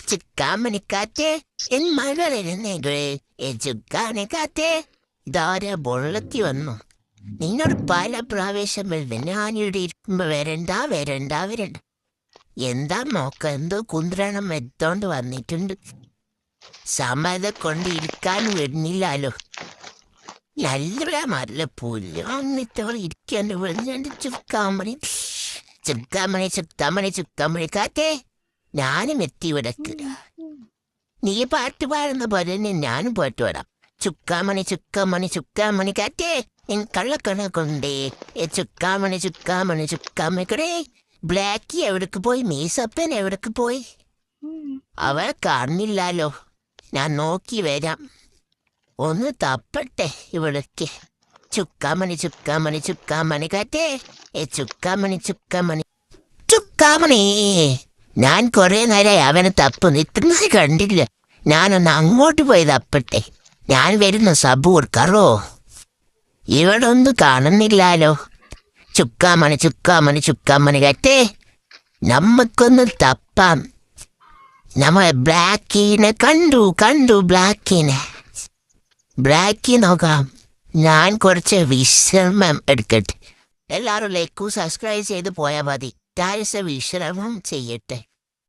ചുക്കാമണിക്കാറ്റ് N മഴ ചുക്കാണിക്കാറ്റ് ഇതാരാ ബൊള്ളത്തി വന്നു. നിന്നോട് പല പ്രാവശ്യം വരുന്നത് ഞാനിവിടെ ഇരിക്കുമ്പോ വരണ്ട. എന്താ നോക്ക, എന്തോ കുന്ത്രണം എടുത്തോണ്ട് വന്നിട്ടുണ്ട്. സമയത്തെ കൊണ്ട് ഇരിക്കാൻ വരുന്നില്ലാലോ. നല്ല മല്ല പുല്ല് വന്നിട്ടോളം ഇരിക്കാൻ വിളിഞ്ഞാണ്ട് ചുക്കാമണി കാറ്റേ. ഞാനും എത്തി വിടക്ക്. നീ പാട്ട് പാടുന്ന പോലെ തന്നെ ഞാനും പാട്ട് പാടാം. ചുക്കാമണി കാറ്റേ എൻ കള്ളക്കണ കൊണ്ടേ ചുക്കാമണി കടേ. ബ്ലാക്കി എവിടേക്ക് പോയി? മീസപ്പൻ എവിടേക്ക് പോയി? അവളെ കാണുന്നില്ലാലോ. ഞാൻ നോക്കി വരാം. ഒന്ന് തപ്പട്ടെ ഇവിടേക്ക്. ചുക്കാമണി കാറ്റേ ചുക്കാമണി. ഞാൻ കുറെ നേരമായി അവനെ തപ്പുന്നു, ഇത്രയും കണ്ടില്ല. ഞാനൊന്ന് അങ്ങോട്ട് പോയി തപ്പട്ടെ. ഞാൻ വരുന്നു സബൂർ കറോ. ഇവിടെ ഒന്നും കാണുന്നില്ലാലോ. ചുക്കാമണി കാറ്റേ, നമുക്കൊന്ന് തപ്പാം. നമ്മളെ ബ്ലാക്കിനെ കണ്ടു ബ്ലാക്കി നോക്കാം. ഞാൻ കുറച്ച് വിശ്രമം എടുക്കട്ടെ. എല്ലാവരും ലൈക്കും സബ്സ്ക്രൈബ് ചെയ്ത് പോയാൽ മതി. വിശ്രമം ചെയ്യട്ടെ.